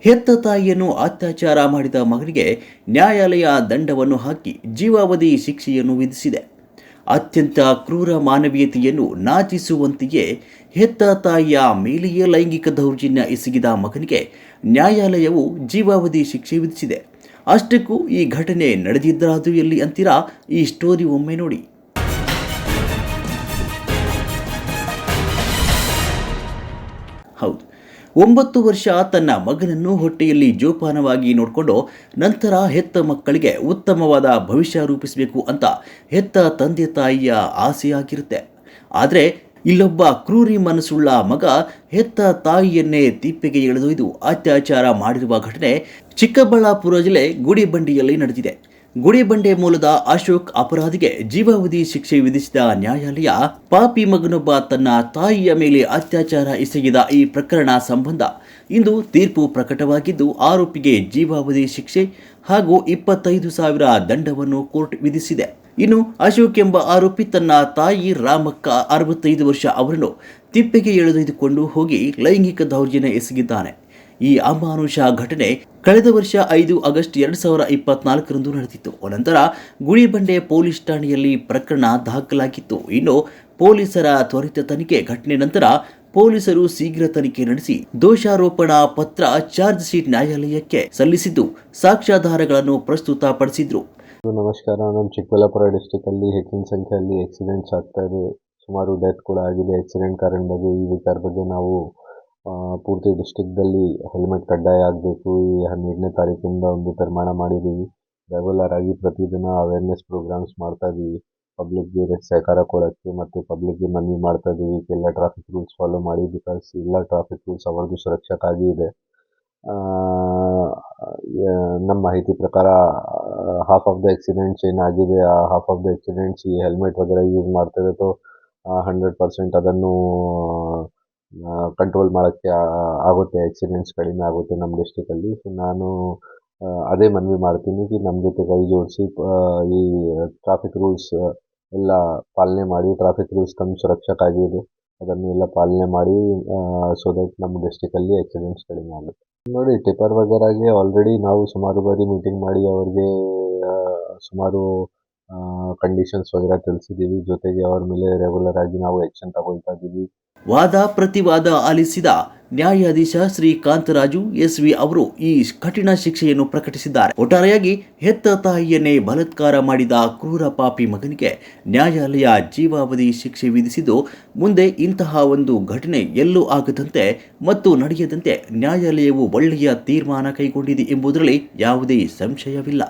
ಹೆತ್ತ ತಾಯಿಯನ್ನು ಅತ್ಯಾಚಾರ ಮಾಡಿದ ಮಗನಿಗೆ ನ್ಯಾಯಾಲಯ ದಂಡವನ್ನು ಹಾಕಿ ಜೀವಾವಧಿ ಶಿಕ್ಷೆಯನ್ನು ವಿಧಿಸಿದೆ. ಅತ್ಯಂತ ಕ್ರೂರ ಮಾನವೀಯತೆಯನ್ನು ನಾಚಿಸುವಂತೆಯೇ ಹೆತ್ತ ತಾಯಿಯ ಮೇಲೆಯೇ ಲೈಂಗಿಕ ದೌರ್ಜನ್ಯ ಎಸಗಿದ ಮಗನಿಗೆ ನ್ಯಾಯಾಲಯವು ಜೀವಾವಧಿ ಶಿಕ್ಷೆ ವಿಧಿಸಿದೆ. ಅಷ್ಟಕ್ಕೂ ಈ ಘಟನೆ ನಡೆದಿದ್ದರಾದು ಎಲ್ಲಿ ಅಂತೀರಾ? ಈ ಸ್ಟೋರಿ ಒಮ್ಮೆ ನೋಡಿ. ಹೌದು, 9 ವರ್ಷ ತನ್ನ ಮಗನನ್ನು ಹೊಟ್ಟೆಯಲ್ಲಿ ಜೋಪಾನವಾಗಿ ನೋಡಿಕೊಂಡು ನಂತರ ಹೆತ್ತ ಮಕ್ಕಳಿಗೆ ಉತ್ತಮವಾದ ಭವಿಷ್ಯ ರೂಪಿಸಬೇಕು ಅಂತ ಹೆತ್ತ ತಂದೆ ತಾಯಿಯ ಆಸೆಯಾಗಿರುತ್ತೆ. ಆದರೆ ಇಲ್ಲೊಬ್ಬ ಕ್ರೂರಿ ಮನಸ್ಸುಳ್ಳ ಮಗ ಹೆತ್ತ ತಾಯಿಯನ್ನೇ ತಿಪ್ಪೆಗೆ ಎಳೆದೊಯ್ದು ಅತ್ಯಾಚಾರ ಮಾಡಿರುವ ಘಟನೆ ಚಿಕ್ಕಬಳ್ಳಾಪುರ ಜಿಲ್ಲೆ ಗುಡಿಬಂಡೆಯಲ್ಲಿ ನಡೆದಿದೆ. ಗುಡಿಬಂಡೆ ಮೂಲದ ಅಶೋಕ್ ಅಪರಾಧಿಗೆ ಜೀವಾವಧಿ ಶಿಕ್ಷೆ ವಿಧಿಸಿದ ನ್ಯಾಯಾಲಯ ಪಾಪಿ ಮಗನೊಬ್ಬ ತನ್ನ ತಾಯಿಯ ಮೇಲೆ ಅತ್ಯಾಚಾರ ಎಸಗಿದ ಈ ಪ್ರಕರಣ ಸಂಬಂಧ ಇಂದು ತೀರ್ಪು ಪ್ರಕಟವಾಗಿದ್ದು, ಆರೋಪಿಗೆ ಜೀವಾವಧಿ ಶಿಕ್ಷೆ ಹಾಗೂ 25,000 ದಂಡವನ್ನು ಕೋರ್ಟ್ ವಿಧಿಸಿದೆ. ಇನ್ನು ಅಶೋಕ್ ಎಂಬ ಆರೋಪಿ ತನ್ನ ತಾಯಿ ರಾಮಕ್ಕ 65 ವರ್ಷ ಅವರನ್ನು ತಿಪ್ಪೆಗೆ ಎಳೆದೊಯ್ದುಕೊಂಡು ಹೋಗಿ ಲೈಂಗಿಕ ದೌರ್ಜನ್ಯ ಎಸಗಿದ್ದಾನೆ. ಈ ಅಮಾನುಷ ಘಟನೆ ಕಳೆದ ವರ್ಷ 5 ಆಗಸ್ಟ್ 2024ರಂದು ನಡೆದಿತ್ತು. ನಂತರ ಗುಡಿಬಂಡೆ ಪೊಲೀಸ್ ಠಾಣೆಯಲ್ಲಿ ಪ್ರಕರಣ ದಾಖಲಾಗಿತ್ತು. ಇನ್ನು ಪೊಲೀಸರ ತ್ವರಿತ ತನಿಖೆ ಘಟನೆ ನಂತರ ಪೊಲೀಸರು ಶೀಘ್ರ ತನಿಖೆ ನಡೆಸಿ ದೋಷಾರೋಪಣಾ ಪತ್ರ ಚಾರ್ಜ್ ಶೀಟ್ ನ್ಯಾಯಾಲಯಕ್ಕೆ ಸಲ್ಲಿಸಿದ್ದು ಸಾಕ್ಷ್ಯಾಧಾರಗಳನ್ನು ಪ್ರಸ್ತುತಪಡಿಸಿದ್ರು. ನಮಸ್ಕಾರ. ನಮ್ಮ ಚಿಕ್ಕಬಳ್ಳಾಪುರ ಡಿಸ್ಟಿಕಲ್ಲಿ ಹೆಚ್ಚಿನ ಸಂಖ್ಯೆಯಲ್ಲಿ ಆಕ್ಸಿಡೆಂಟ್ಸ್ ಆಗ್ತಾ ಇದೆ. ಸುಮಾರು ಡೆತ್ ಕೂಡ ಆಗಿದೆ. ಆಕ್ಸಿಡೆಂಟ್ ಕಾರಣ ಬಗ್ಗೆ ಈ ವಿಚಾರ ಬಗ್ಗೆ ನಾವು ಪೂರ್ತಿ ಡಿಸ್ಟಿಕ್ದಲ್ಲಿ ಹೆಲ್ಮೆಟ್ ಕಡ್ಡಾಯ ಆಗಬೇಕು, ಈ 12ನೇ ತಾರೀಕಿಂದ ಒಂದು ತೀರ್ಮಾನ ಮಾಡಿದ್ದೀವಿ. ರೆಗ್ಯುಲರ್ ಆಗಿ ಪ್ರತಿದಿನ ಅವೇರ್ನೆಸ್ ಪ್ರೋಗ್ರಾಮ್ಸ್ ಮಾಡ್ತಾ ಇದ್ದೀವಿ. ಪಬ್ಲಿಕ್ಗೆ ಸಹಕಾರ ಕೊಡೋಕ್ಕೆ ಮತ್ತು ಪಬ್ಲಿಕ್ಗೆ ಮನವಿ ಮಾಡ್ತಾ ಇದ್ದೀವಿ. ಎಲ್ಲ ಟ್ರಾಫಿಕ್ ರೂಲ್ಸ್ ಫಾಲೋ ಮಾಡಿ, ಬಿಕಾಸ್ ಎಲ್ಲ ಟ್ರಾಫಿಕ್ ರೂಲ್ಸ್ ಅವರದ್ದು ಸುರಕ್ಷಕ್ಕಾಗಿ ಇದೆ. ನಮ್ಮ ಮಾಹಿತಿ ಪ್ರಕಾರ ಹಾಫ್ ಆಫ್ ದ ಆಕ್ಸಿಡೆಂಟ್ಸ್ ಏನಾಗಿದೆ, ಆ ಹಾಫ್ ಆಫ್ ದ ಆಕ್ಸಿಡೆಂಟ್ಸ್ ಈ ಹೆಲ್ಮೆಟ್ ವಗೇರೆ ಯೂಸ್ ಮಾಡ್ತೇವೆ. 100% ಅದನ್ನು ಕಂಟ್ರೋಲ್ ಮಾಡೋಕ್ಕೆ ಆಗುತ್ತೆ, ಆಕ್ಸಿಡೆಂಟ್ಸ್ ಕಡಿಮೆ ಆಗುತ್ತೆ ನಮ್ಮ ಡಿಸ್ಟಿಕಲ್ಲಿ. ಸೊ ನಾನು ಅದೇ ಮನವಿ ಮಾಡ್ತೀನಿ ಕಿ ನಮ್ಮ ಜೊತೆ ಕೈ ಜೋಡಿಸಿ ಈ ಟ್ರಾಫಿಕ್ ರೂಲ್ಸ್ ಎಲ್ಲ ಪಾಲನೆ ಮಾಡಿ. ಟ್ರಾಫಿಕ್ ರೂಲ್ಸ್ ತಮ್ಮ ಸುರಕ್ಷಕ್ಕಾಗಿದೆ, ಅದನ್ನು ಎಲ್ಲ ಪಾಲನೆ ಮಾಡಿ ಸೊ ದಟ್ ನಮ್ಮ ಡಿಸ್ಟಿಕಲ್ಲಿ ಆಕ್ಸಿಡೆಂಟ್ಸ್ ಕಡಿಮೆ ಆಗುತ್ತೆ. ನೋಡಿ, ಟಿಪ್ಪರ್ ವಗೇರಾಗೆ ಆಲ್ರೆಡಿ ನಾವು ಸುಮಾರು ಬಾರಿ ಮೀಟಿಂಗ್ ಮಾಡಿ ಅವ್ರಿಗೆ ಸುಮಾರು ಕಂಡೀಷನ್ಸ್ ವಗೇರೆ ತಿಳಿಸಿದ್ದೀವಿ. ಜೊತೆಗೆ ಅವ್ರ ಮೇಲೆ ರೆಗ್ಯುಲರ್ ಆಗಿ ನಾವು ಆ್ಯಕ್ಷನ್ ತಗೊಳ್ತಾ ಇದ್ದೀವಿ. ವಾದ ಪ್ರತಿವಾದ ಆಲಿಸಿದ ನ್ಯಾಯಾಧೀಶ ಶ್ರೀ ಕಾಂತರಾಜು ಎಸ್ವಿ ಅವರು ಈ ಕಠಿಣ ಶಿಕ್ಷೆಯನ್ನು ಪ್ರಕಟಿಸಿದ್ದಾರೆ. ಒಟ್ಟಾರೆಯಾಗಿ ಹೆತ್ತ ತಾಯಿಯನ್ನೇ ಬಲಾತ್ಕಾರ ಮಾಡಿದ ಕ್ರೂರ ಪಾಪಿ ಮಗನಿಗೆ ನ್ಯಾಯಾಲಯ ಜೀವಾವಧಿ ಶಿಕ್ಷೆ ವಿಧಿಸಿದ್ದು, ಮುಂದೆ ಇಂತಹ ಒಂದು ಘಟನೆ ಎಲ್ಲೂ ಆಗದಂತೆ ಮತ್ತು ನಡೆಯದಂತೆ ನ್ಯಾಯಾಲಯವು ಒಳ್ಳೆಯ ತೀರ್ಮಾನ ಕೈಗೊಂಡಿದೆ ಎಂಬುದರಲ್ಲಿ ಯಾವುದೇ ಸಂಶಯವಿಲ್ಲ.